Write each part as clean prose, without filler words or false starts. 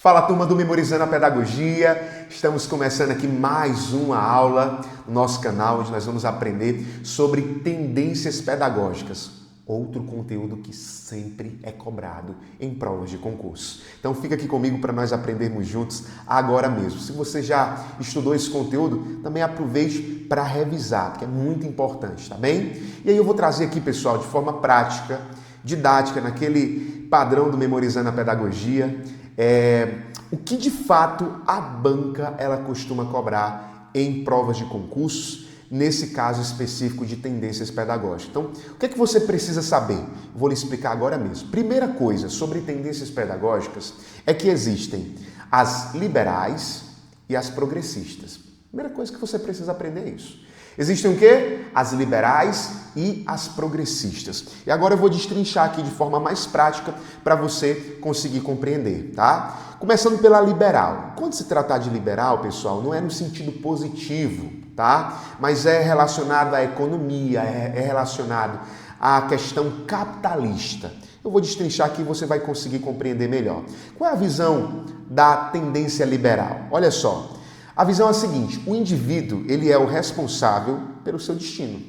Fala, turma do Memorizando a Pedagogia. Estamos começando aqui mais uma aula no nosso canal, onde nós vamos aprender sobre tendências pedagógicas. Outro conteúdo que sempre é cobrado em provas de concurso. Então fica aqui comigo para nós aprendermos juntos agora mesmo. Se você já estudou esse conteúdo, também aproveite para revisar, porque é muito importante, tá bem? E aí eu vou trazer aqui, pessoal, de forma prática, didática, naquele padrão do Memorizando a Pedagogia, o que de fato a banca ela costuma cobrar em provas de concursos, nesse caso específico de tendências pedagógicas. Então, o que é que você precisa saber? Vou lhe explicar agora mesmo. Primeira coisa sobre tendências pedagógicas é que existem as liberais e as progressistas. Primeira coisa que você precisa aprender é isso. Existem o quê? As liberais e as progressistas. E agora eu vou destrinchar aqui de forma mais prática para você conseguir compreender, tá? Começando pela liberal. Quando se tratar de liberal, pessoal, não é no sentido positivo, tá? Mas é relacionado à economia, é relacionado à questão capitalista. Eu vou destrinchar aqui e você vai conseguir compreender melhor. Qual é a visão da tendência liberal? Olha só. A visão é a seguinte: o indivíduo, ele é o responsável pelo seu destino.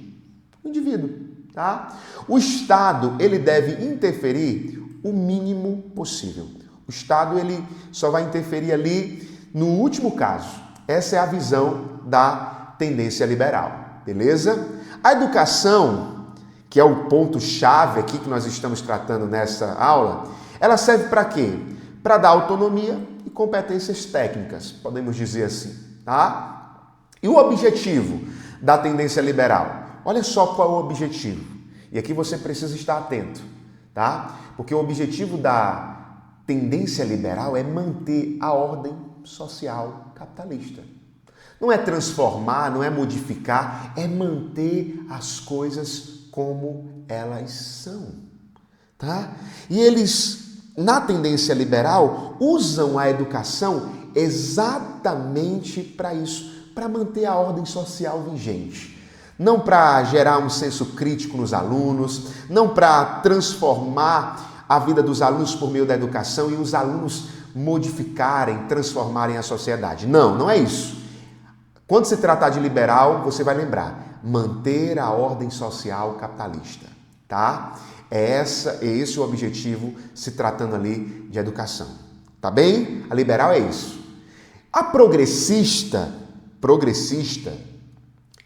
O indivíduo, tá? O Estado, ele deve interferir o mínimo possível. O Estado, ele só vai interferir ali no último caso. Essa é a visão da tendência liberal, beleza? A educação, que é o ponto-chave aqui que nós estamos tratando nessa aula, ela serve para quê? Para dar autonomia e competências técnicas, podemos dizer assim, tá? E o objetivo da tendência liberal? Olha só qual é o objetivo. E aqui você precisa estar atento, tá? Porque o objetivo da tendência liberal é manter a ordem social capitalista. Não é transformar, não é modificar, é manter as coisas como elas são, tá? E eles, na tendência liberal, usam a educação exatamente para isso, para manter a ordem social vigente. Não para gerar um senso crítico nos alunos, não para transformar a vida dos alunos por meio da educação e os alunos modificarem, transformarem a sociedade. Não, não é isso. Quando se tratar de liberal, você vai lembrar, manter a ordem social capitalista, tá? É esse o objetivo se tratando ali de educação, tá bem? A liberal é isso. A progressista,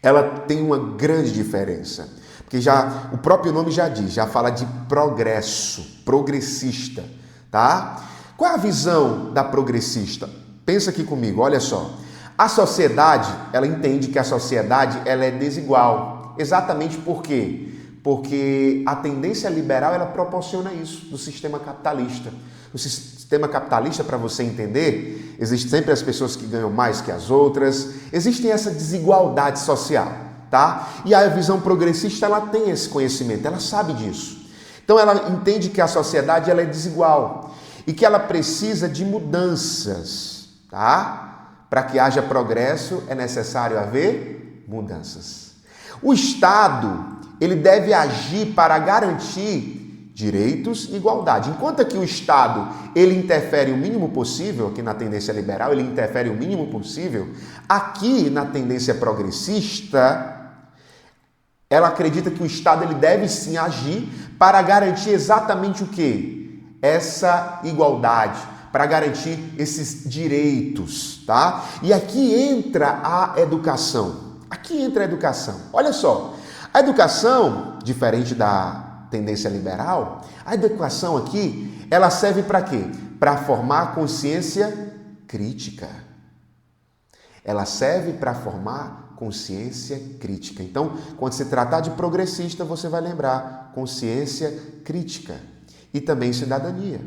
ela tem uma grande diferença, porque já o próprio nome já diz, já fala de progresso, progressista, tá? Qual é a visão da progressista? Pensa aqui comigo, olha só. A sociedade, ela entende que a sociedade ela é desigual. Exatamente por quê? Porque a tendência liberal ela proporciona isso do sistema capitalista. O sistema capitalista, para você entender, existem sempre as pessoas que ganham mais que as outras, existe essa desigualdade social, tá? E a visão progressista ela tem esse conhecimento, ela sabe disso. Então ela entende que a sociedade ela é desigual e que ela precisa de mudanças, tá? Para que haja progresso é necessário haver mudanças. O Estado, ele deve agir para garantir direitos e igualdade. Enquanto aqui o Estado, ele interfere o mínimo possível, aqui na tendência liberal, ele interfere o mínimo possível, aqui na tendência progressista, ela acredita que o Estado ele deve sim agir para garantir exatamente o quê? Essa igualdade, para garantir esses direitos, tá? E aqui entra a educação. Aqui entra a educação. Olha só, a educação, diferente da tendência liberal, a educação aqui, ela serve para quê? Para formar consciência crítica. Ela serve para formar consciência crítica. Então, quando se tratar de progressista, você vai lembrar consciência crítica e também cidadania.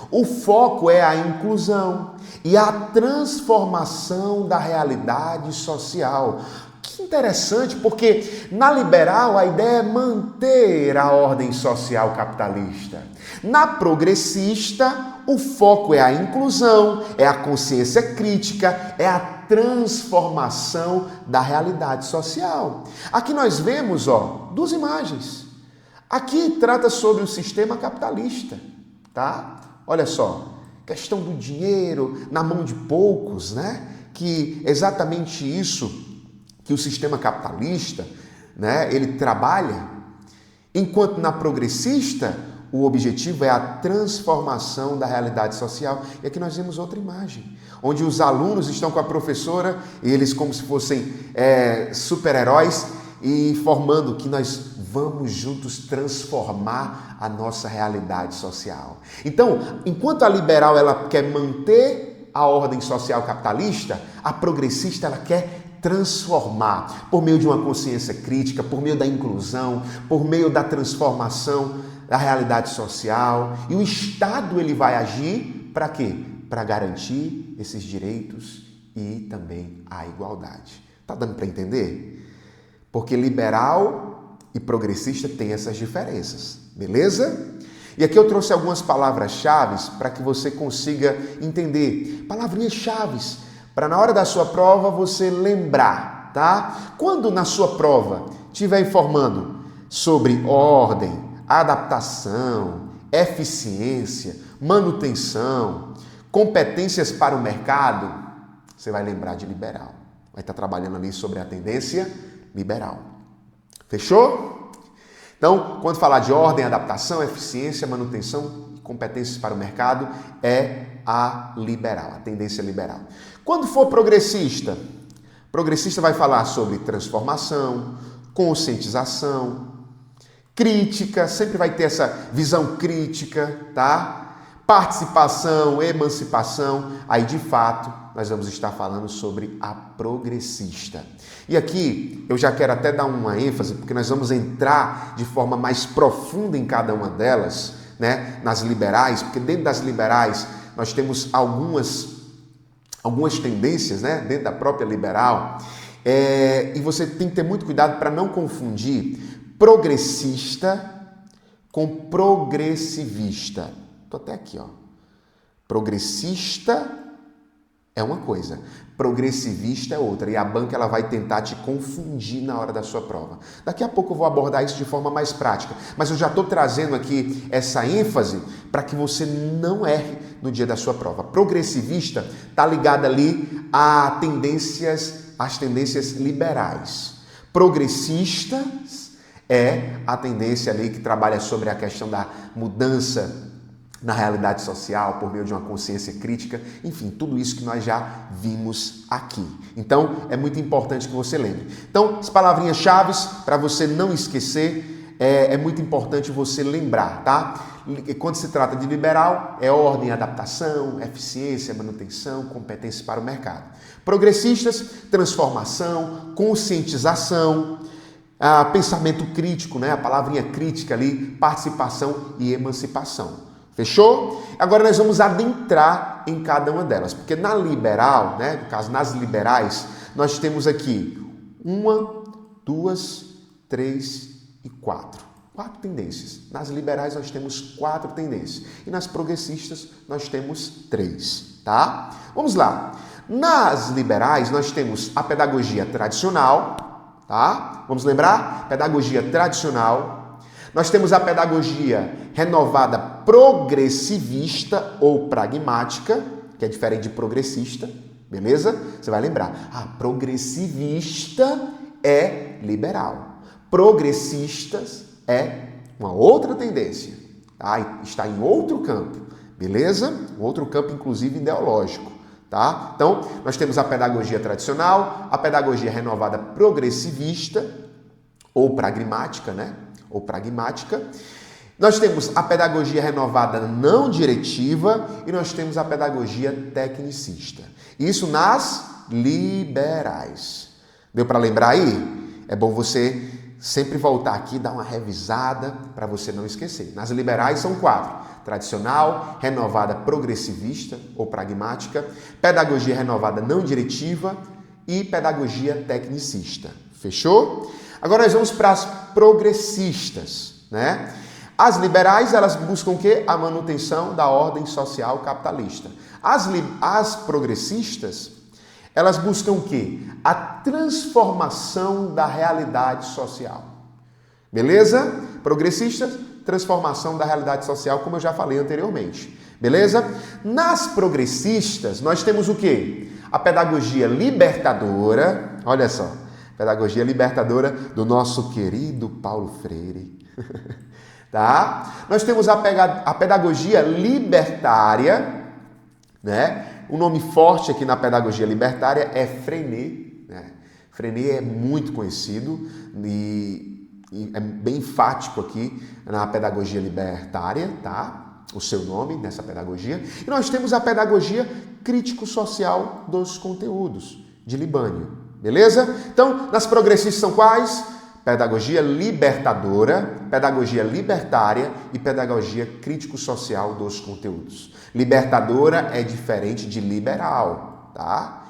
O foco é a inclusão e a transformação da realidade social. Que interessante, porque na liberal a ideia é manter a ordem social capitalista. Na progressista, o foco é a inclusão, é a consciência crítica, é a transformação da realidade social. Aqui nós vemos, duas imagens. Aqui trata sobre o sistema capitalista, tá? Olha só, questão do dinheiro na mão de poucos, né? Que é exatamente isso que o sistema capitalista, né, ele trabalha, enquanto na progressista o objetivo é a transformação da realidade social. E aqui nós vemos outra imagem, onde os alunos estão com a professora, eles como se fossem super-heróis, e formando que nós vamos juntos transformar a nossa realidade social. Então, enquanto a liberal ela quer manter a ordem social capitalista, a progressista ela quer transformar por meio de uma consciência crítica, por meio da inclusão, por meio da transformação da realidade social. E o Estado ele vai agir para quê? Para garantir esses direitos e também a igualdade. Tá dando para entender? Porque liberal e progressista têm essas diferenças, beleza? E aqui eu trouxe algumas palavras-chave para que você consiga entender. Palavrinhas-chave para na hora da sua prova você lembrar, tá? Quando na sua prova estiver informando sobre ordem, adaptação, eficiência, manutenção, competências para o mercado, você vai lembrar de liberal. Vai estar trabalhando ali sobre a tendência liberal. Fechou? Então, quando falar de ordem, adaptação, eficiência, manutenção e competências para o mercado, é a liberal, a tendência liberal. Quando for progressista, progressista vai falar sobre transformação, conscientização, crítica, sempre vai ter essa visão crítica, tá? Participação, emancipação, aí de fato nós vamos estar falando sobre a progressista. E aqui eu já quero até dar uma ênfase, porque nós vamos entrar de forma mais profunda em cada uma delas, né? Nas liberais, porque dentro das liberais nós temos algumas tendências, né? Dentro da própria liberal, e você tem que ter muito cuidado para não confundir progressista com progressivista. Estou até aqui, ó. Progressista é uma coisa, progressivista é outra, e a banca ela vai tentar te confundir na hora da sua prova. Daqui a pouco eu vou abordar isso de forma mais prática, mas eu já estou trazendo aqui essa ênfase para que você não erre no dia da sua prova. Progressivista está ligada ali às tendências liberais. Progressistas é a tendência ali que trabalha sobre a questão da mudança na realidade social, por meio de uma consciência crítica, enfim, tudo isso que nós já vimos aqui. Então, é muito importante que você lembre. Então, as palavrinhas-chave para você não esquecer, é muito importante você lembrar, tá? Quando se trata de liberal, é ordem, adaptação, eficiência, manutenção, competência para o mercado. Progressistas, transformação, conscientização, pensamento crítico, né? A palavrinha crítica ali, participação e emancipação. Fechou? Agora nós vamos adentrar em cada uma delas, porque na liberal, né, no caso nas liberais, nós temos aqui 1, 2, 3 e 4. 4 tendências. Nas liberais nós temos 4 tendências e nas progressistas nós temos 3, tá? Vamos lá. Nas liberais nós temos a pedagogia tradicional, tá? Vamos lembrar? Pedagogia tradicional. Nós temos a pedagogia renovada progressivista ou pragmática, que é diferente de progressista, beleza? Você vai lembrar. Progressivista é liberal. Progressistas é uma outra tendência, tá? Está em outro campo, beleza? Um outro campo, inclusive, ideológico, tá? Então, nós temos a pedagogia tradicional, a pedagogia renovada progressivista ou pragmática, né? Ou pragmática. Nós temos a pedagogia renovada não diretiva e nós temos a pedagogia tecnicista. Isso nas liberais. Deu para lembrar aí? É bom você sempre voltar aqui e dar uma revisada para você não esquecer. Nas liberais são 4. Tradicional, renovada progressivista ou pragmática, pedagogia renovada não diretiva e pedagogia tecnicista. Fechou? Agora nós vamos para as progressistas, né? As liberais, elas buscam o quê? A manutenção da ordem social capitalista. As progressistas, elas buscam o quê? A transformação da realidade social. Beleza? Progressistas, transformação da realidade social, como eu já falei anteriormente. Beleza? Nas progressistas, nós temos o quê? A pedagogia libertadora, olha só, pedagogia libertadora do nosso querido Paulo Freire. Tá? Nós temos a pedagogia libertária, né? O nome forte aqui na pedagogia libertária é Freinet, né? Freinet é muito conhecido e é bem enfático aqui na pedagogia libertária, tá? O seu nome nessa pedagogia. E nós temos a pedagogia crítico-social dos conteúdos, de Libânio. Beleza? Então, nas progressistas são quais? Pedagogia libertadora, pedagogia libertária e pedagogia crítico-social dos conteúdos. Libertadora é diferente de liberal, tá?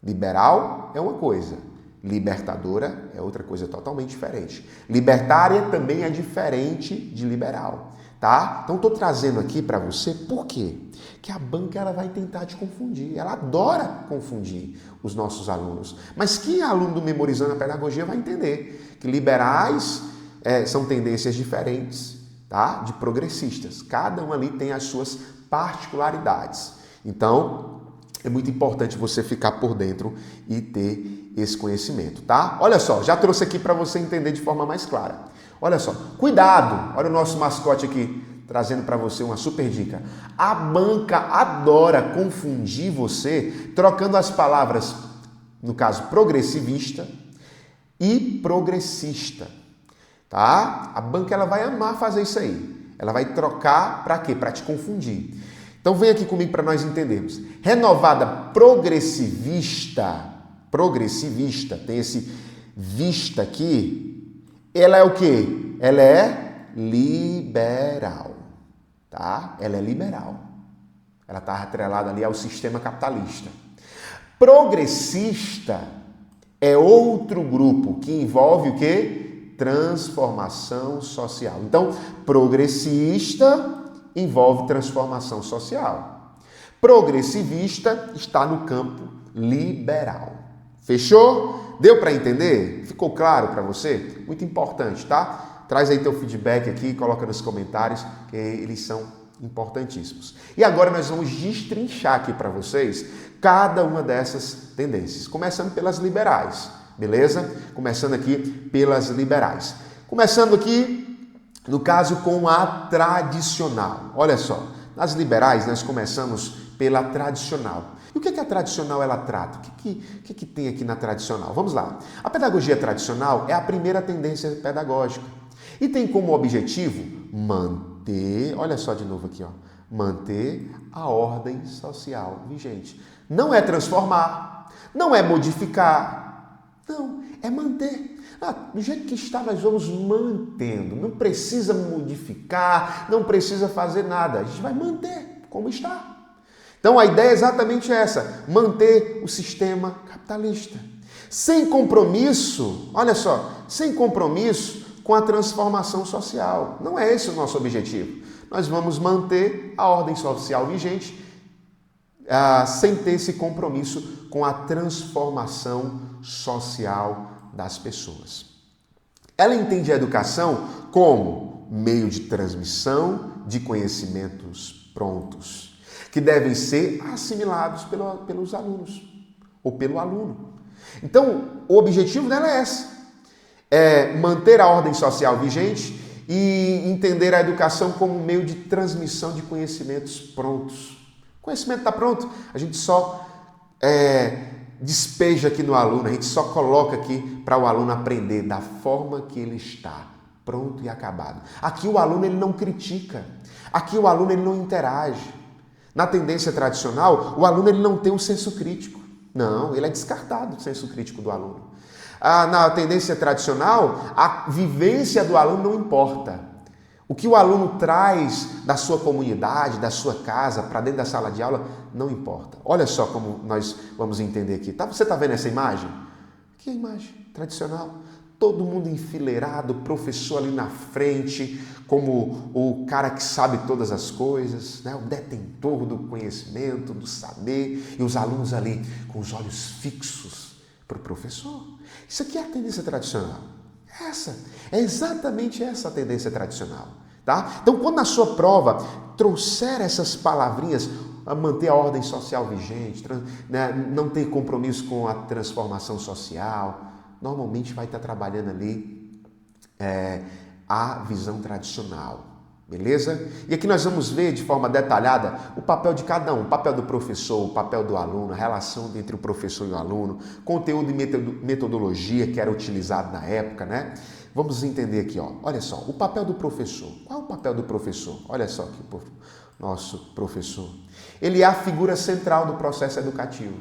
Liberal é uma coisa, libertadora é outra coisa totalmente diferente. Libertária também é diferente de liberal, tá? Então estou trazendo aqui para você por quê? Que a banca ela vai tentar te confundir, ela adora confundir os nossos alunos. Mas quem é aluno do Memorizando a Pedagogia vai entender que liberais são tendências diferentes, tá? De progressistas. Cada um ali tem as suas particularidades. Então, é muito importante você ficar por dentro e ter esse conhecimento, tá? Olha só, já trouxe aqui para você entender de forma mais clara. Olha só, cuidado! Olha o nosso mascote aqui, trazendo para você uma super dica. A banca adora confundir você, trocando as palavras, no caso, progressivista e progressista, tá? A banca ela vai amar fazer isso aí. Ela vai trocar para quê? Para te confundir. Então vem aqui comigo para nós entendermos. Renovada progressivista, tem esse vista aqui, ela é o quê? Ela é liberal, tá? Ela é liberal. Ela está atrelada ali ao sistema capitalista. Progressista é outro grupo que envolve o quê? Transformação social. Então, progressista envolve transformação social. Progressivista está no campo liberal. Fechou? Deu para entender? Ficou claro para você? Muito importante, tá? Traz aí teu feedback aqui, coloca nos comentários, que eles são importantíssimos. E agora nós vamos destrinchar aqui para vocês cada uma dessas tendências, começando pelas liberais, beleza? Começando aqui pelas liberais. Começando aqui, no caso, com a tradicional. Olha só, nas liberais nós começamos pela tradicional. E o que a tradicional ela trata? O que tem aqui na tradicional? Vamos lá. A pedagogia tradicional é a primeira tendência pedagógica e tem como objetivo manter, olha só de novo aqui, ó, manter a ordem social vigente. Não é transformar, não é modificar, não, é manter. Do jeito que está, nós vamos mantendo. Não precisa modificar, não precisa fazer nada. A gente vai manter como está. Então, a ideia é exatamente essa. Manter o sistema capitalista. Sem compromisso, olha só, sem compromisso com a transformação social. Não é esse o nosso objetivo. Nós vamos manter a ordem social vigente sem ter esse compromisso com a transformação social das pessoas. Ela entende a educação como meio de transmissão de conhecimentos prontos, que devem ser assimilados pelos alunos ou pelo aluno. Então, o objetivo dela é esse, é manter a ordem social vigente e entender a educação como meio de transmissão de conhecimentos prontos. O conhecimento está pronto, a gente só despeja aqui no aluno, a gente só coloca aqui para o aluno aprender da forma que ele está, pronto e acabado. Aqui o aluno ele não critica, aqui o aluno ele não interage. Na tendência tradicional, o aluno ele não tem um senso crítico. Não, ele é descartado o senso crítico do aluno. Na tendência tradicional, a vivência do aluno não importa. O que o aluno traz da sua comunidade, da sua casa, para dentro da sala de aula, não importa. Olha só como nós vamos entender aqui. Você está vendo essa imagem? Que imagem tradicional. Todo mundo enfileirado, professor ali na frente, como o cara que sabe todas as coisas, né? O detentor do conhecimento, do saber, e os alunos ali com os olhos fixos para o professor. Isso aqui é a tendência tradicional. É exatamente essa a tendência tradicional. tá? Então, quando na sua prova trouxer essas palavrinhas, manter a ordem social vigente, né, não ter compromisso com a transformação social, normalmente vai estar trabalhando ali a visão tradicional, beleza? E aqui nós vamos ver de forma detalhada o papel de cada um, o papel do professor, o papel do aluno, a relação entre o professor e o aluno, conteúdo e metodologia que era utilizado na época, né? Vamos entender aqui, ó. Olha só, o papel do professor. Qual é o papel do professor? Olha só aqui, nosso professor. Ele é a figura central do processo educativo.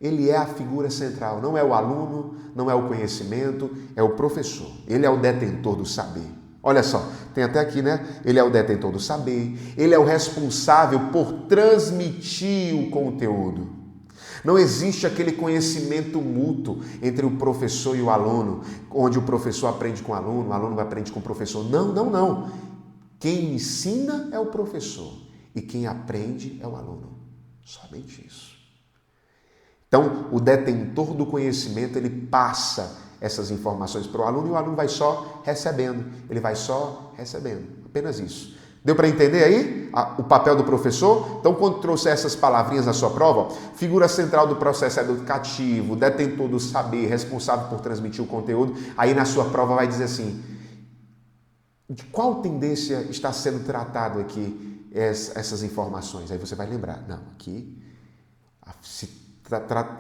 Ele é a figura central, não é o aluno, não é o conhecimento, é o professor. Ele é o detentor do saber. Olha só, tem até aqui, né? Ele é o detentor do saber, ele é o responsável por transmitir o conteúdo. Não existe aquele conhecimento mútuo entre o professor e o aluno, onde o professor aprende com o aluno aprende com o professor. Não, não, não. Quem ensina é o professor e quem aprende é o aluno. Somente isso. Então, o detentor do conhecimento, ele passa essas informações para o aluno e o aluno vai só recebendo. Ele vai só recebendo. Apenas isso. Deu para entender aí o papel do professor? Então, quando trouxer essas palavrinhas na sua prova, figura central do processo educativo, detentor do saber, responsável por transmitir o conteúdo, aí na sua prova vai dizer assim, de qual tendência está sendo tratado aqui essas informações? Aí você vai lembrar, não, aqui se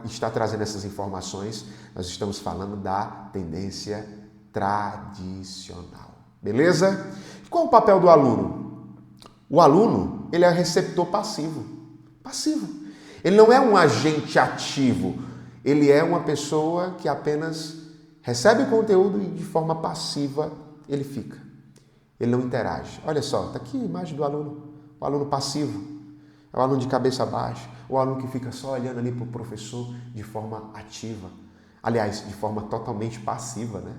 está trazendo essas informações, nós estamos falando da tendência tradicional. Beleza? Qual é o papel do aluno? O aluno, ele é receptor passivo. Passivo. Ele não é um agente ativo. Ele é uma pessoa que apenas recebe o conteúdo e de forma passiva ele fica. Ele não interage. Olha só, está aqui a imagem do aluno. O aluno passivo. É o aluno de cabeça baixa. O aluno que fica só olhando ali para o professor de forma ativa. Aliás, de forma totalmente passiva, né?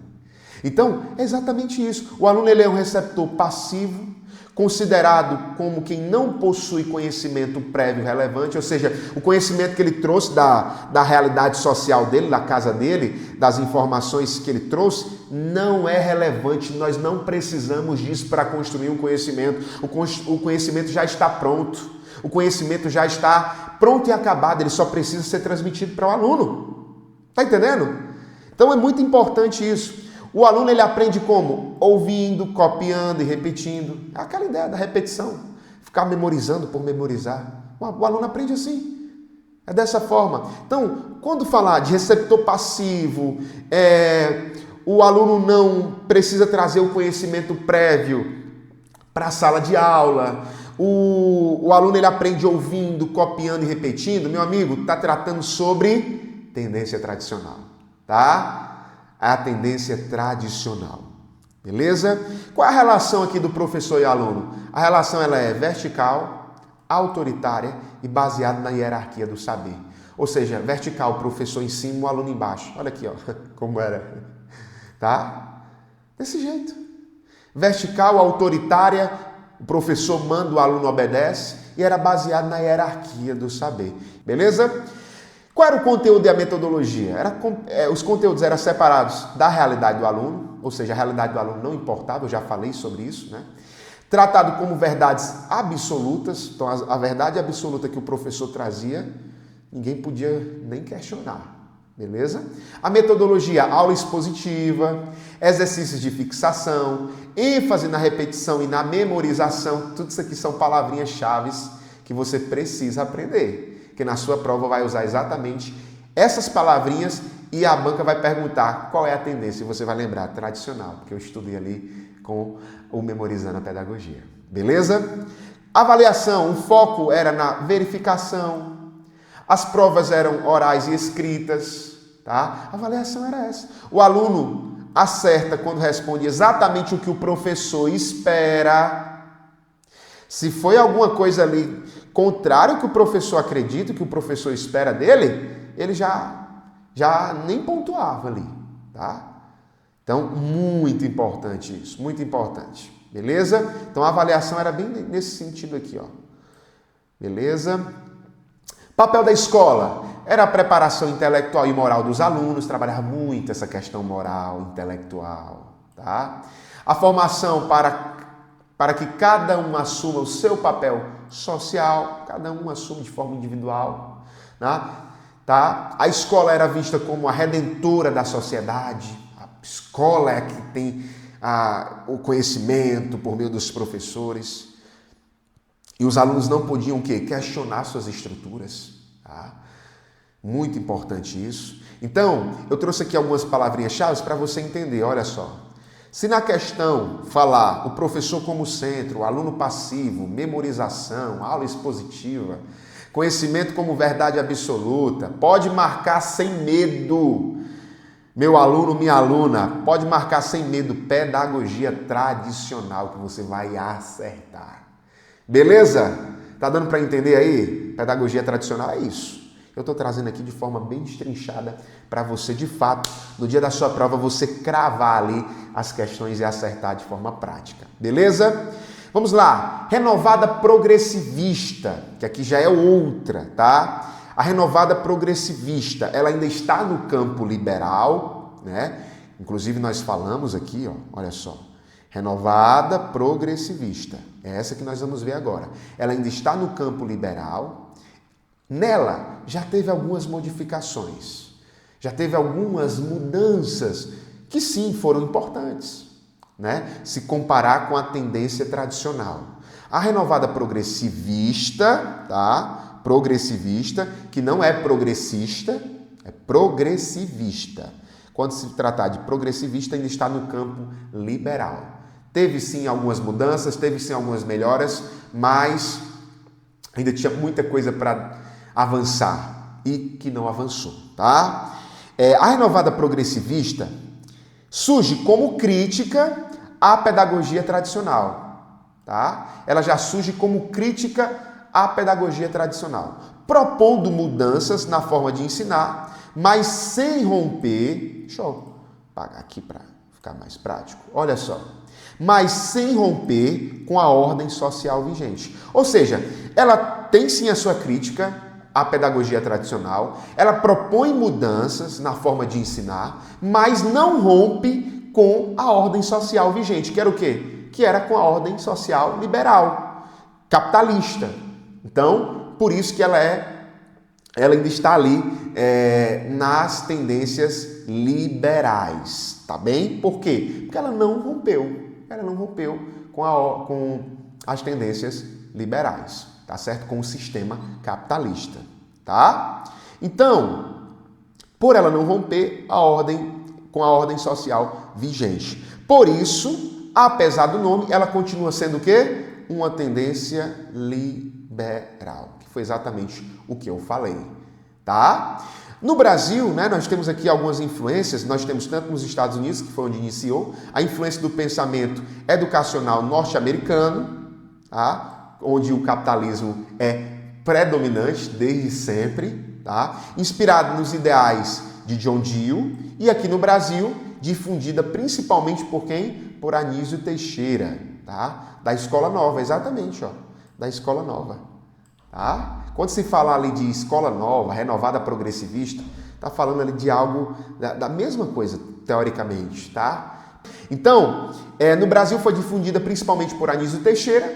Então, é exatamente isso. O aluno ele é um receptor passivo, considerado como quem não possui conhecimento prévio relevante, ou seja, o conhecimento que ele trouxe da realidade social dele, da casa dele, das informações que ele trouxe, não é relevante. Nós não precisamos disso para construir um conhecimento. O conhecimento já está pronto. O conhecimento já está pronto e acabado. Ele só precisa ser transmitido para o aluno. Está entendendo? Então é muito importante isso. O aluno ele aprende como? Ouvindo, copiando e repetindo. É aquela ideia da repetição. Ficar memorizando por memorizar. O aluno aprende assim. É dessa forma. Então, quando falar de receptor passivo, o aluno não precisa trazer o conhecimento prévio para a sala de aula. O aluno ele aprende ouvindo, copiando e repetindo. Meu amigo, está tratando sobre tendência tradicional. Tá? A tendência tradicional, beleza? Qual é a relação aqui do professor e aluno? A relação ela é vertical, autoritária e baseada na hierarquia do saber. Ou seja, vertical, o professor em cima, o aluno embaixo. Olha aqui, ó, como era, tá? Desse jeito. Vertical, autoritária, o professor manda, o aluno obedece e era baseado na hierarquia do saber, beleza? Qual era o conteúdo e a metodologia? Os conteúdos eram separados da realidade do aluno, ou seja, a realidade do aluno não importava, eu já falei sobre isso, né? Tratado como verdades absolutas, então a verdade absoluta que o professor trazia, ninguém podia nem questionar, beleza? A metodologia, aula expositiva, exercícios de fixação, ênfase na repetição e na memorização, tudo isso aqui são palavrinhas-chave que você precisa aprender. Que na sua prova vai usar exatamente essas palavrinhas e a banca vai perguntar qual é a tendência. E você vai lembrar, tradicional, porque eu estudei ali com o Memorizando a Pedagogia. Beleza? Avaliação, o foco era na verificação. As provas eram orais e escritas. Tá? A avaliação era essa. O aluno acerta quando responde exatamente o que o professor espera. Se foi alguma coisa ali contrário ao que o professor acredita, que o professor espera dele, ele já nem pontuava ali, tá? Então, muito importante isso, muito importante, beleza? Então, a avaliação era bem nesse sentido aqui, ó. Beleza? Papel da escola era a preparação intelectual e moral dos alunos, trabalhava muito essa questão moral, intelectual, tá? A formação para para que cada um assuma o seu papel social, cada um assuma de forma individual, né? Tá? A escola era vista como a redentora da sociedade, a escola é a que tem o conhecimento por meio dos professores, e os alunos não podiam o quê? Questionar suas estruturas, tá? Muito importante isso. Então, eu trouxe aqui algumas palavrinhas-chave para você entender, olha só. Se na questão falar o professor como centro, o aluno passivo, memorização, aula expositiva, conhecimento como verdade absoluta, pode marcar sem medo. Meu aluno, minha aluna, pode marcar sem medo pedagogia tradicional que você vai acertar. Beleza? Tá dando para entender aí? Pedagogia tradicional é isso. Eu estou trazendo aqui de forma bem destrinchada para você, de fato, no dia da sua prova, você cravar ali as questões e acertar de forma prática. Beleza? Vamos lá. Renovada progressivista, que aqui já é outra, tá? A renovada progressivista, ela ainda está no campo liberal, né? Inclusive nós falamos aqui, ó, olha só. Renovada progressivista. É essa que nós vamos ver agora. Ela ainda está no campo liberal. Nela já teve algumas modificações, já teve algumas mudanças que sim foram importantes, né? Se comparar com a tendência tradicional. A renovada progressivista, tá? Progressivista, que não é progressista, é progressivista. Quando se tratar de progressivista, ainda está no campo liberal. Teve sim algumas mudanças, teve sim algumas melhoras, mas ainda tinha muita coisa para avançar e que não avançou, tá? A renovada progressivista surge como crítica à pedagogia tradicional, tá? Ela já surge como crítica à pedagogia tradicional, propondo mudanças na forma de ensinar, mas sem romper. Deixa eu apagar aqui para ficar mais prático. Olha só. Mas sem romper com a ordem social vigente. Ou seja, ela tem sim a sua crítica à pedagogia tradicional, ela propõe mudanças na forma de ensinar, mas não rompe com a ordem social vigente, que era o quê? Que era com a ordem social liberal, capitalista. Então, por isso que ela ainda está ali nas tendências liberais, tá bem? Por quê? Porque ela não rompeu com as tendências liberais, tá certo? Com o sistema capitalista, tá? Então, por ela não romper com a ordem social vigente. Por isso, apesar do nome, ela continua sendo o quê? Uma tendência liberal, que foi exatamente o que eu falei, tá? No Brasil, né, nós temos aqui algumas influências, nós temos tanto nos Estados Unidos, que foi onde iniciou, a influência do pensamento educacional norte-americano, tá? Onde o capitalismo é predominante desde sempre, tá? Inspirado nos ideais de John Dewey, e aqui no Brasil, difundida principalmente por quem? Por Anísio Teixeira, tá? Da Escola Nova, exatamente, ó, da Escola Nova, tá? Quando se fala ali de escola nova, renovada progressivista, está falando ali de algo da mesma coisa, teoricamente, tá? Então, no Brasil foi difundida principalmente por Anísio Teixeira,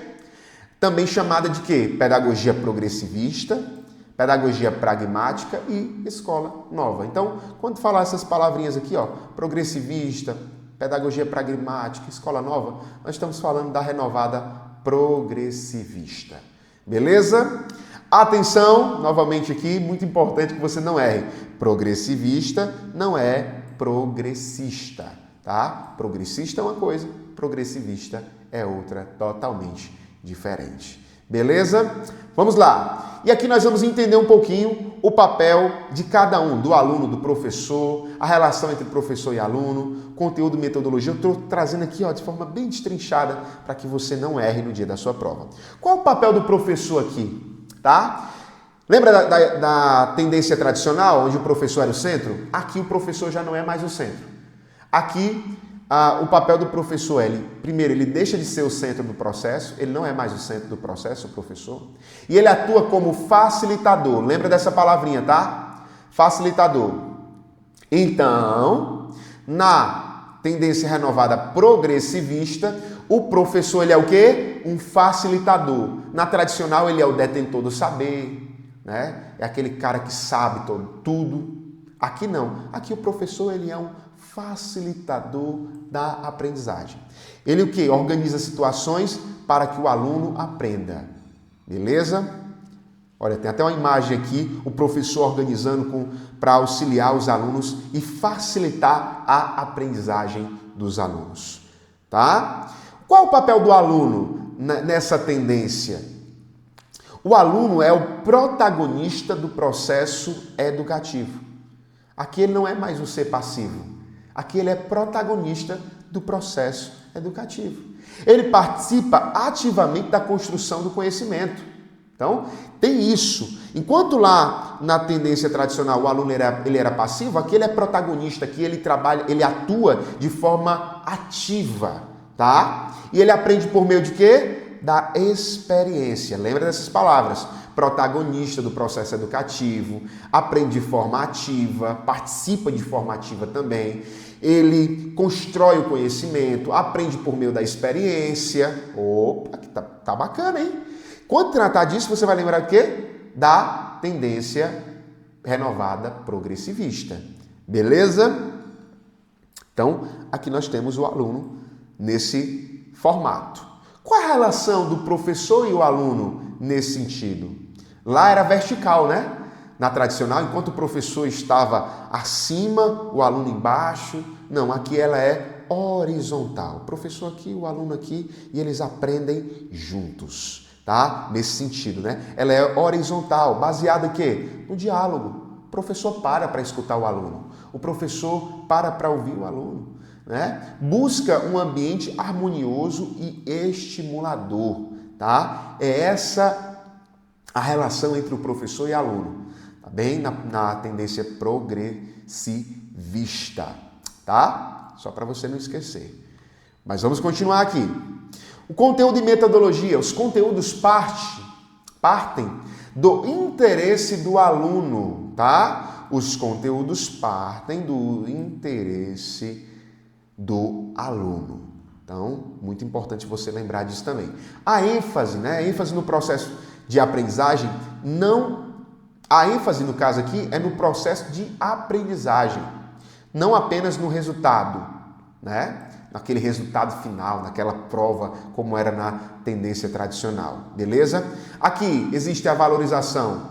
também chamada de quê? Pedagogia progressivista, pedagogia pragmática e escola nova. Então, quando falar essas palavrinhas aqui, ó, progressivista, pedagogia pragmática, escola nova, nós estamos falando da renovada progressivista. Beleza? Atenção, novamente aqui, muito importante que você não erre. Progressivista não é progressista, tá? Progressista é uma coisa, progressivista é outra, totalmente diferente. Beleza? Vamos lá. E aqui nós vamos entender um pouquinho o papel de cada um, do aluno, do professor, a relação entre professor e aluno, conteúdo e metodologia. Eu estou trazendo aqui, ó, de forma bem destrinchada para que você não erre no dia da sua prova. Qual o papel do professor aqui? Tá? Lembra da tendência tradicional, onde o professor era o centro? Aqui o professor já não é mais o centro. Aqui, o papel do professor primeiro, ele deixa de ser o centro do processo, ele não é mais o centro do processo, o professor, e ele atua como facilitador. Lembra dessa palavrinha, tá? Facilitador. Então, na tendência renovada progressivista, O professor, ele é o quê? Um facilitador. Na tradicional, ele é o detentor do saber, né? É aquele cara que sabe tudo. Aqui não. Aqui o professor, ele é um facilitador da aprendizagem. Ele o quê? Organiza situações para que o aluno aprenda. Beleza? Olha, tem até uma imagem aqui, o professor organizando para auxiliar os alunos e facilitar a aprendizagem dos alunos. Tá? Qual o papel do aluno nessa tendência? O aluno é o protagonista do processo educativo. Aqui ele não é mais um ser passivo. Aqui ele é protagonista do processo educativo. Ele participa ativamente da construção do conhecimento. Então, tem isso. Enquanto lá na tendência tradicional o aluno ele era passivo, aqui ele é protagonista, aqui ele trabalha, ele atua de forma ativa, tá? E ele aprende por meio de quê? Da experiência. Lembra dessas palavras? Protagonista do processo educativo, aprende de forma ativa, participa de forma ativa também. Ele constrói o conhecimento, aprende por meio da experiência. Opa, que tá bacana, hein? Quando tratar disso, você vai lembrar o quê? Da tendência renovada progressivista. Beleza? Então, aqui nós temos o aluno nesse formato. Qual a relação do professor e o aluno nesse sentido? Lá era vertical, né? Na tradicional, enquanto o professor estava acima, o aluno embaixo. Não, aqui ela é horizontal. O professor aqui, o aluno aqui, e eles aprendem juntos. Tá? Nesse sentido, né? Ela é horizontal, baseada em quê? No diálogo. O professor para escutar o aluno. O professor para ouvir o aluno, né? Busca um ambiente harmonioso e estimulador, tá? É essa a relação entre o professor e aluno, tá bem? Na tendência progressivista, tá? Só para você não esquecer. Mas vamos continuar aqui. O conteúdo e metodologia, os conteúdos partem do interesse do aluno, tá? Os conteúdos partem do interesse do aluno. Então, muito importante você lembrar disso também. A ênfase, né? A ênfase no processo de aprendizagem, a ênfase no caso aqui é no processo de aprendizagem, não apenas no resultado, né? Naquele resultado final, naquela prova, como era na tendência tradicional, beleza? Aqui existe a valorização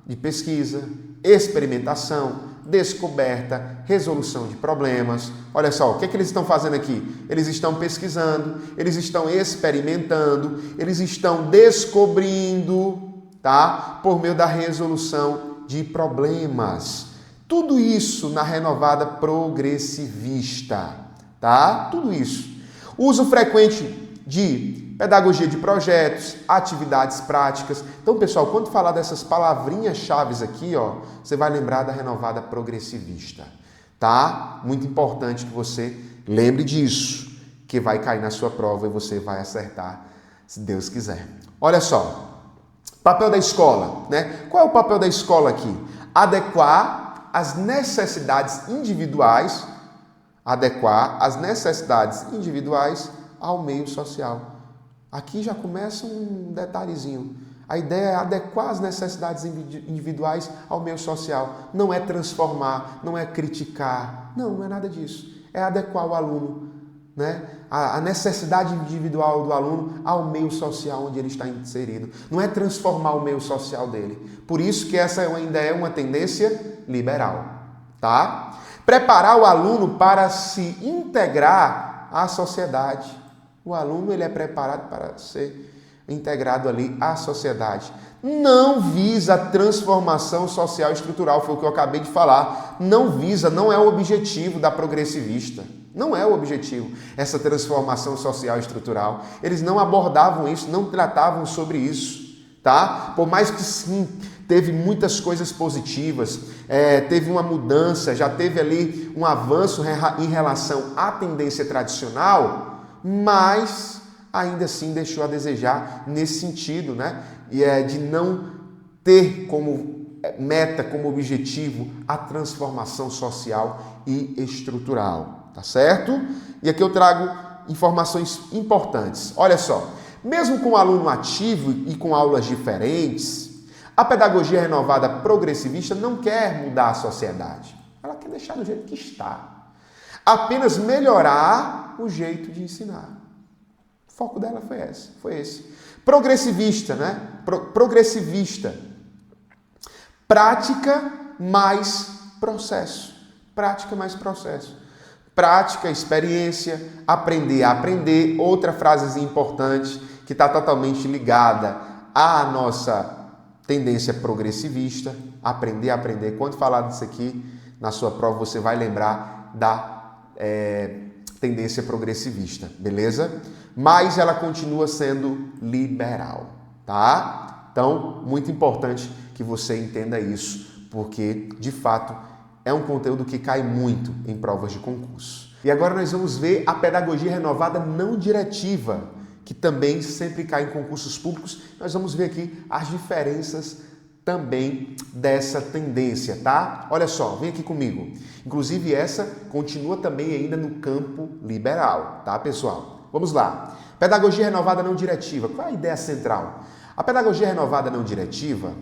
de pesquisa, experimentação, descoberta, resolução de problemas. Olha só, o que é que eles estão fazendo aqui? Eles estão pesquisando, eles estão experimentando, eles estão descobrindo, tá? Por meio da resolução de problemas. Tudo isso na renovada progressivista. Tá? Tudo isso. Uso frequente de pedagogia de projetos, atividades práticas. Então, pessoal, quando falar dessas palavrinhas-chaves aqui, ó, você vai lembrar da renovada progressivista. Tá? Muito importante que você lembre disso, que vai cair na sua prova e você vai acertar, se Deus quiser. Olha só, papel da escola, né? Qual é o papel da escola aqui? Adequar as necessidades individuais ao meio social. Aqui já começa um detalhezinho. A ideia é adequar as necessidades individuais ao meio social. Não é transformar, não é criticar. Não é nada disso. É adequar o aluno, né? A necessidade individual do aluno ao meio social onde ele está inserido. Não é transformar o meio social dele. Por isso que essa ainda é uma tendência liberal. Tá? Preparar o aluno para se integrar à sociedade. O aluno ele é preparado para ser integrado ali à sociedade. Não visa a transformação social e estrutural, foi o que eu acabei de falar. Não é o objetivo da progressivista. Não é o objetivo, essa transformação social e estrutural. Eles não abordavam isso, não tratavam sobre isso, tá? Por mais que sim, teve muitas coisas positivas, teve uma mudança, já teve ali um avanço em relação à tendência tradicional, mas ainda assim deixou a desejar nesse sentido, né? E de não ter como meta, como objetivo, a transformação social e estrutural, tá certo? E aqui eu trago informações importantes. Olha só, mesmo com o aluno ativo e com aulas diferentes, a pedagogia renovada progressivista não quer mudar a sociedade. Ela quer deixar do jeito que está. Apenas melhorar o jeito de ensinar. O foco dela foi esse. Progressivista, né? Progressivista. Prática mais processo. Prática mais processo. Prática, experiência, aprender a aprender. Outra frase importante que está totalmente ligada à nossa tendência progressivista. Aprender a aprender. Quando falar disso aqui na sua prova, você vai lembrar da tendência progressivista, beleza? Mas ela continua sendo liberal, tá? Então, muito importante que você entenda isso, porque, de fato, é um conteúdo que cai muito em provas de concurso. E agora nós vamos ver a pedagogia renovada não diretiva, que também sempre cai em concursos públicos. Nós vamos ver aqui as diferenças também dessa tendência, tá? Olha só, vem aqui comigo. Inclusive, essa continua também ainda no campo liberal, tá, pessoal? Vamos lá. Pedagogia renovada não diretiva. Qual é a ideia central? A pedagogia renovada não diretiva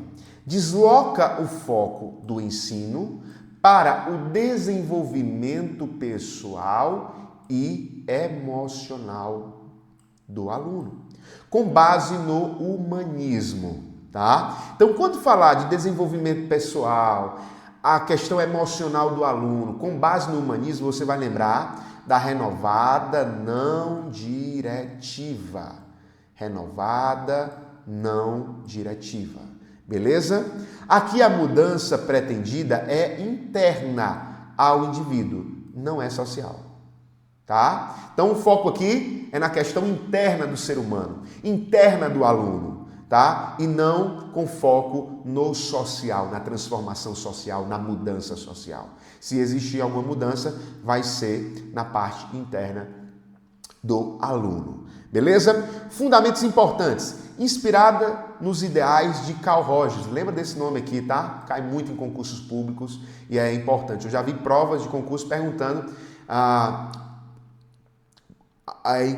desloca o foco do ensino para o desenvolvimento pessoal e emocional do aluno, com base no humanismo, tá? Então, quando falar de desenvolvimento pessoal, a questão emocional do aluno, com base no humanismo, você vai lembrar da renovada não diretiva. Renovada não diretiva. Beleza? Aqui a mudança pretendida é interna ao indivíduo, não é social. Tá? Então o foco aqui é na questão interna do ser humano, interna do aluno, tá? E não com foco no social, na transformação social, na mudança social. Se existir alguma mudança, vai ser na parte interna do aluno. Beleza? Fundamentos importantes. Inspirada nos ideais de Carl Rogers. Lembra desse nome aqui, tá? Cai muito em concursos públicos e é importante. Eu já vi provas de concurso perguntando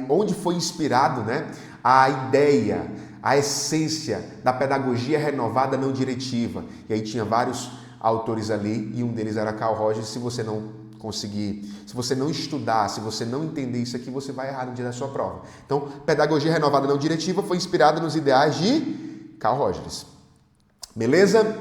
onde foi inspirado, né, a ideia, a essência da pedagogia renovada não diretiva. E aí tinha vários autores ali e um deles era Carl Rogers. Se você não conseguir, se você não estudar, se você não entender isso aqui, você vai errar no dia da sua prova. Então, pedagogia renovada não diretiva foi inspirada nos ideais de Carl Rogers. Beleza?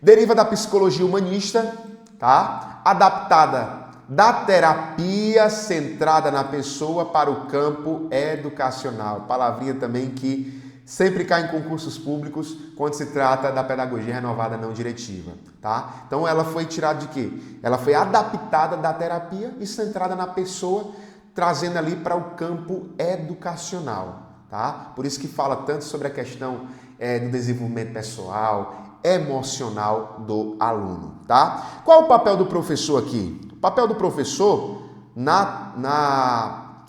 Deriva da psicologia humanista, tá? Adaptada da terapia centrada na pessoa para o campo educacional. Palavrinha também que sempre cai em concursos públicos quando se trata da pedagogia renovada não diretiva, tá? Então ela foi tirada de quê? Ela foi adaptada da terapia e centrada na pessoa, trazendo ali para o campo educacional, tá? Por isso que fala tanto sobre a questão do desenvolvimento pessoal, emocional do aluno, tá? Qual o papel do professor aqui? O papel do professor na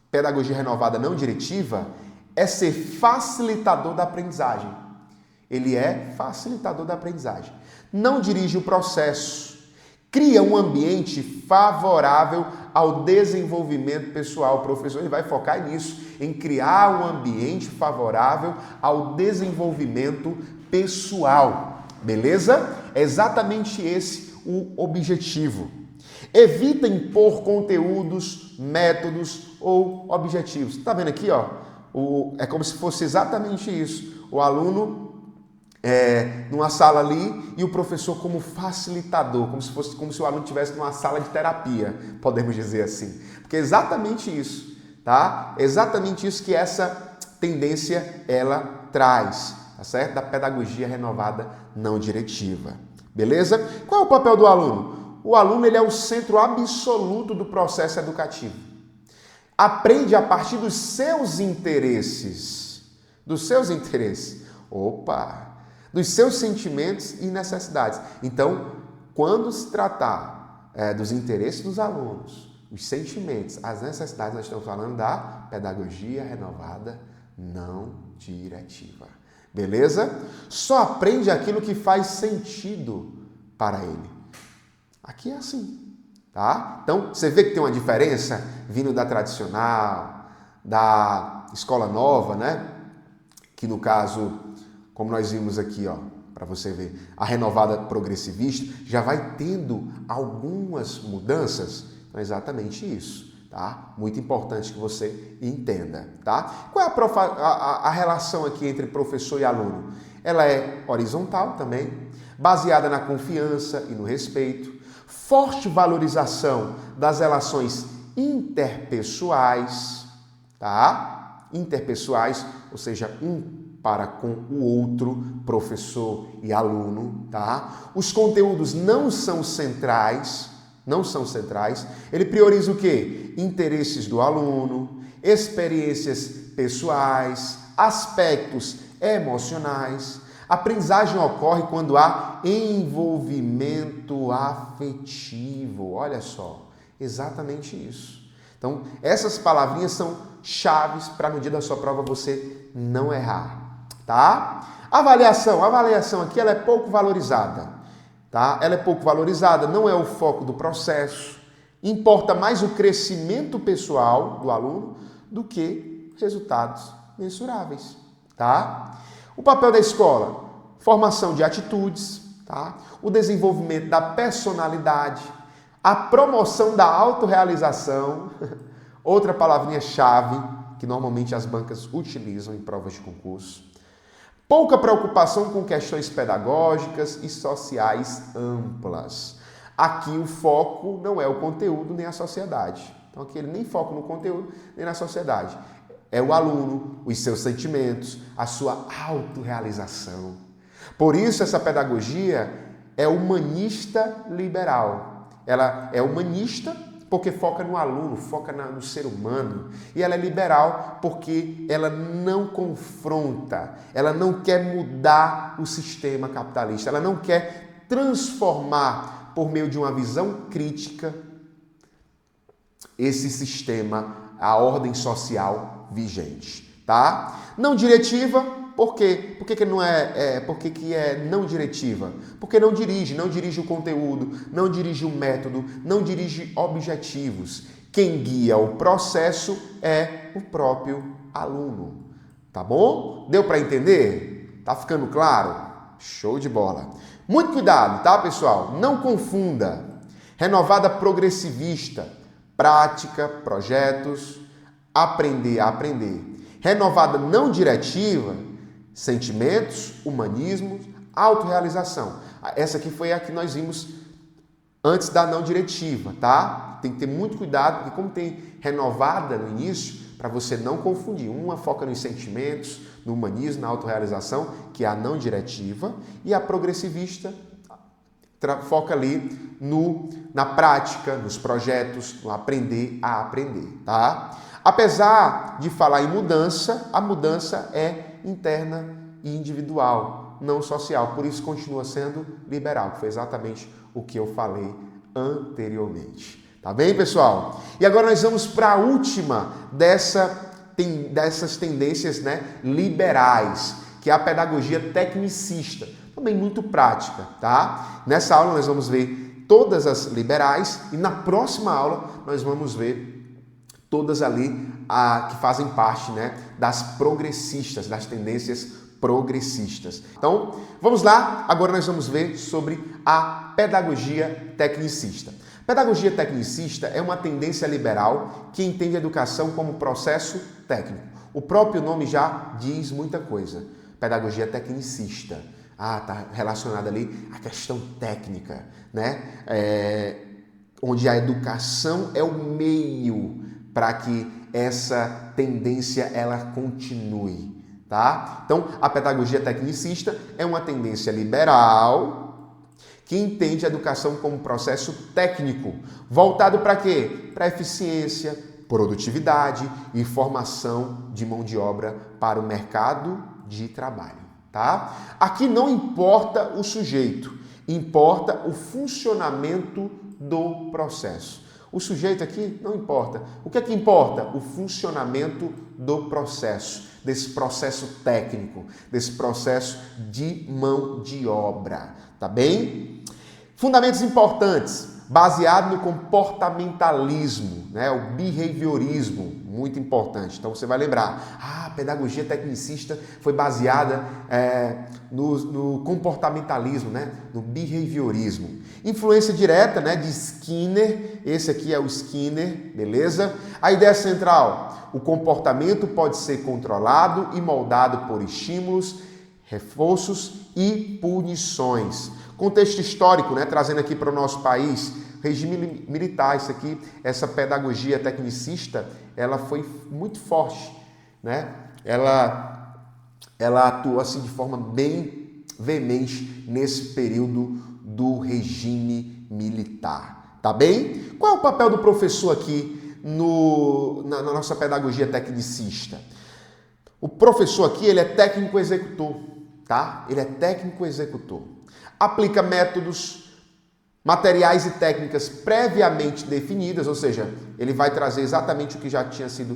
pedagogia renovada não diretiva é ser facilitador da aprendizagem. Ele é facilitador da aprendizagem. Não dirige o processo. Cria um ambiente favorável ao desenvolvimento pessoal. O professor ele vai focar nisso, em criar um ambiente favorável ao desenvolvimento pessoal. Beleza? É exatamente esse o objetivo. Evita impor conteúdos, métodos ou objetivos. Tá vendo aqui, ó? É como se fosse exatamente isso. O aluno numa sala ali e o professor como facilitador, como se o aluno estivesse numa sala de terapia, podemos dizer assim. Porque é exatamente isso, tá? Exatamente isso que essa tendência ela traz, tá certo? Da pedagogia renovada não diretiva. Beleza? Qual é o papel do aluno? O aluno ele é o centro absoluto do processo educativo. Aprende a partir dos seus interesses. Dos seus interesses. Dos seus sentimentos e necessidades. Então, quando se tratar dos interesses dos alunos, os sentimentos, as necessidades, nós estamos falando da pedagogia renovada não diretiva. Beleza? Só aprende aquilo que faz sentido para ele. Aqui é assim. tá? Então, você vê que tem uma diferença vindo da tradicional, da escola nova, né? Que no caso, como nós vimos aqui, ó, para você ver, a renovada progressivista já vai tendo algumas mudanças. Então, é exatamente isso, tá? Muito importante que você entenda, tá? Qual é a relação aqui entre professor e aluno? Ela é horizontal também, baseada na confiança e no respeito, forte valorização das relações interpessoais, tá? Interpessoais, ou seja, um para com o outro, professor e aluno, tá? Os conteúdos não são centrais. Ele prioriza o quê? Interesses do aluno, experiências pessoais, aspectos emocionais. A aprendizagem ocorre quando há envolvimento afetivo. Olha só, exatamente isso. Então, essas palavrinhas são chaves para no dia da sua prova você não errar, tá? A avaliação aqui ela é pouco valorizada, tá? Ela é pouco valorizada, não é o foco do processo. Importa mais o crescimento pessoal do aluno do que resultados mensuráveis, tá? O papel da escola, formação de atitudes, tá? O desenvolvimento da personalidade, a promoção da autorrealização, outra palavrinha-chave que normalmente as bancas utilizam em provas de concurso. Pouca preocupação com questões pedagógicas e sociais amplas. Aqui o foco não é o conteúdo nem a sociedade. Então aqui ele nem foca no conteúdo nem na sociedade. É o aluno, os seus sentimentos, a sua autorrealização. Por isso essa pedagogia é humanista liberal. Ela é humanista porque foca no aluno, foca no ser humano. E ela é liberal porque ela não confronta, ela não quer mudar o sistema capitalista, ela não quer transformar por meio de uma visão crítica esse sistema, a ordem social vigente, tá? Não diretiva, por quê? Por que é não diretiva? Porque não dirige o conteúdo, não dirige o método, não dirige objetivos. Quem guia o processo é o próprio aluno, tá bom? Deu para entender? Tá ficando claro? Show de bola. Muito cuidado, tá, pessoal? Não confunda. Renovada progressivista, prática, projetos, aprender a aprender. Renovada não diretiva, sentimentos, humanismo, autorrealização. Essa aqui foi a que nós vimos antes da não diretiva, tá? Tem que ter muito cuidado, porque como tem renovada no início, para você não confundir. Uma foca nos sentimentos, no humanismo, na autorrealização, que é a não diretiva, e a progressivista foca ali na prática, nos projetos, no aprender a aprender, tá? Apesar de falar em mudança, a mudança é interna e individual, não social. Por isso continua sendo liberal, que foi exatamente o que eu falei anteriormente. Tá bem, pessoal? E agora nós vamos para a última dessas tendências, né, liberais, que é a pedagogia tecnicista. Também muito prática, tá? Nessa aula nós vamos ver todas as liberais e na próxima aula nós vamos ver todas ali que fazem parte, né, das progressistas, das tendências progressistas. Então, vamos lá. Agora nós vamos ver sobre a pedagogia tecnicista. Pedagogia tecnicista é uma tendência liberal que entende a educação como processo técnico. O próprio nome já diz muita coisa. Pedagogia tecnicista. Está relacionada ali à questão técnica, né? Onde a educação é o meio para que essa tendência ela continue, tá? Então, a pedagogia tecnicista é uma tendência liberal que entende a educação como processo técnico, voltado para quê? Para eficiência, produtividade e formação de mão de obra para o mercado de trabalho, tá? Aqui não importa o sujeito, importa o funcionamento do processo. O sujeito aqui não importa. O que é que importa? O funcionamento do processo, desse processo técnico, desse processo de mão de obra, tá bem? Fundamentos importantes. baseado no comportamentalismo, né? O behaviorismo, muito importante. Então você vai lembrar, a pedagogia tecnicista foi baseada no comportamentalismo, né? No behaviorismo. Influência direta, né? De Skinner, esse aqui é o Skinner, beleza? A ideia central, o comportamento pode ser controlado e moldado por estímulos, reforços e punições. Contexto histórico, né? Trazendo aqui para o nosso país, regime militar, isso aqui, essa pedagogia tecnicista, ela foi muito forte, né? Ela atuou assim de forma bem veemente nesse período do regime militar, tá bem? Qual é o papel do professor aqui na nossa pedagogia tecnicista? O professor aqui, ele é técnico executor, tá? Ele é técnico executor. Aplica métodos, materiais e técnicas previamente definidas, ou seja, ele vai trazer exatamente o que já tinha sido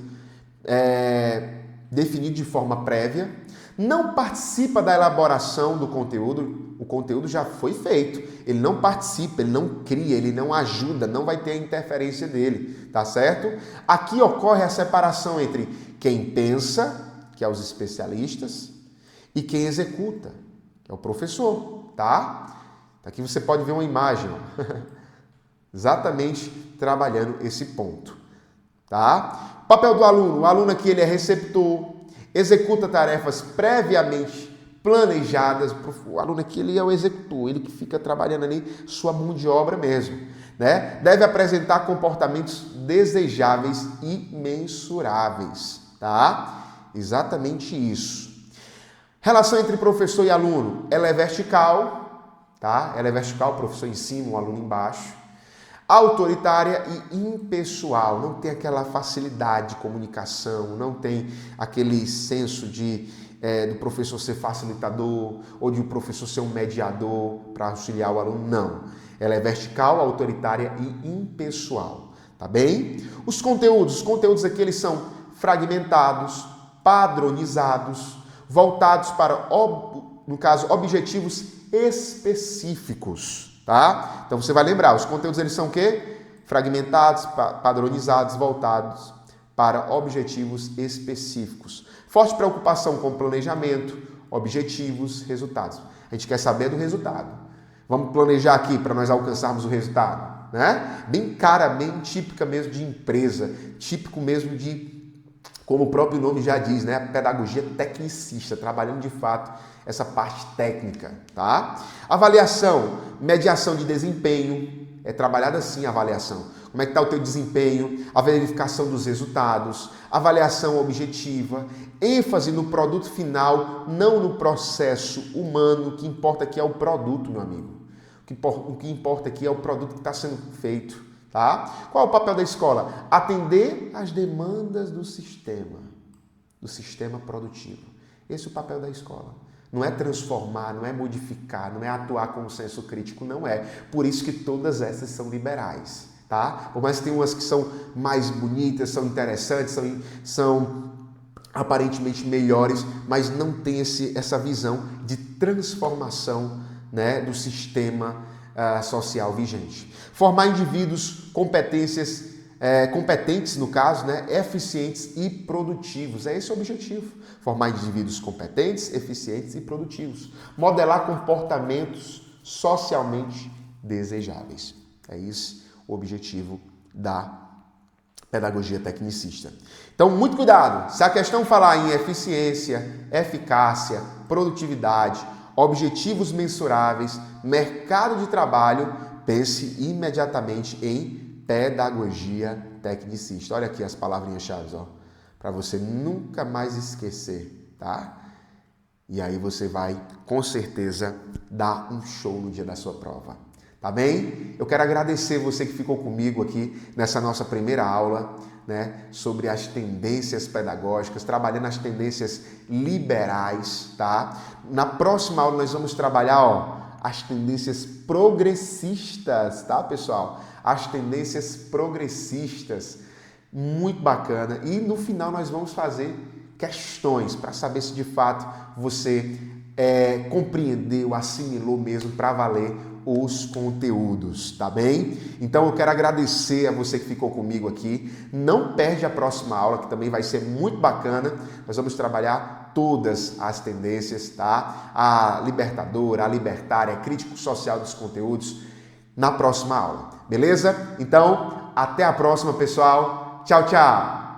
definido de forma prévia. Não participa da elaboração do conteúdo, o conteúdo já foi feito. Ele não participa, ele não cria, ele não ajuda, não vai ter a interferência dele, tá certo? Aqui ocorre a separação entre quem pensa, que é os especialistas, e quem executa, que é o professor, tá? Aqui você pode ver uma imagem, ó. Exatamente trabalhando esse ponto, tá? Papel do aluno. O aluno aqui ele é receptor, executa tarefas previamente planejadas. O aluno aqui ele é o executor, ele que fica trabalhando ali sua mão de obra mesmo, né? Deve apresentar comportamentos desejáveis e mensuráveis, tá? Exatamente isso. Relação entre professor e aluno, ela é vertical, tá? Ela é vertical, o professor em cima, o aluno embaixo. Autoritária e impessoal, não tem aquela facilidade de comunicação, não tem aquele senso do professor ser facilitador ou de o professor ser um mediador para auxiliar o aluno, não. Ela é vertical, autoritária e impessoal, tá bem? Os conteúdos aqui eles são fragmentados, padronizados, voltados para, no caso, objetivos específicos, tá? Então você vai lembrar, os conteúdos eles são o quê? Fragmentados, padronizados, voltados para objetivos específicos. Forte preocupação com planejamento, objetivos, resultados. A gente quer saber do resultado. Vamos planejar aqui para nós alcançarmos o resultado, né? Bem cara, bem típica mesmo de empresa, típico mesmo de, como o próprio nome já diz, né? Pedagogia tecnicista, trabalhando de fato essa parte técnica, tá? Avaliação, mediação de desempenho, é trabalhada assim a avaliação. Como é que está o teu desempenho, a verificação dos resultados, avaliação objetiva, ênfase no produto final, não no processo humano, o que importa aqui é o produto, meu amigo. O que importa aqui é o produto que está sendo feito, tá? Qual é o papel da escola? Atender às demandas do sistema produtivo. Esse é o papel da escola. Não é transformar, não é modificar, não é atuar com um senso crítico, não é. Por isso que todas essas são liberais, tá? Por mais que tem umas que são mais bonitas, são interessantes, são aparentemente melhores, mas não tem essa visão de transformação, né, do sistema social vigente. Formar indivíduos competentes, no caso, né, eficientes e produtivos. É esse o objetivo. Formar indivíduos competentes, eficientes e produtivos. Modelar comportamentos socialmente desejáveis. É esse o objetivo da pedagogia tecnicista. Então, muito cuidado. Se a questão falar em eficiência, eficácia, produtividade, objetivos mensuráveis, mercado de trabalho, pense imediatamente em pedagogia tecnicista. Olha aqui as palavrinhas-chave, ó, para você nunca mais esquecer, tá? E aí você vai, com certeza, dar um show no dia da sua prova, tá bem? Eu quero agradecer você que ficou comigo aqui nessa nossa primeira aula, né, sobre as tendências pedagógicas, trabalhando as tendências liberais, tá? Na próxima aula nós vamos trabalhar, ó, as tendências progressistas, tá, pessoal? As tendências progressistas, muito bacana. E no final nós vamos fazer questões para saber se de fato você compreendeu, assimilou mesmo para valer os conteúdos, tá bem? Então eu quero agradecer a você que ficou comigo aqui. Não perde a próxima aula, que também vai ser muito bacana. Nós vamos trabalhar todas as tendências, tá? A libertadora, a libertária, crítico social dos conteúdos na próxima aula, beleza? Então, até a próxima, pessoal. Tchau, tchau!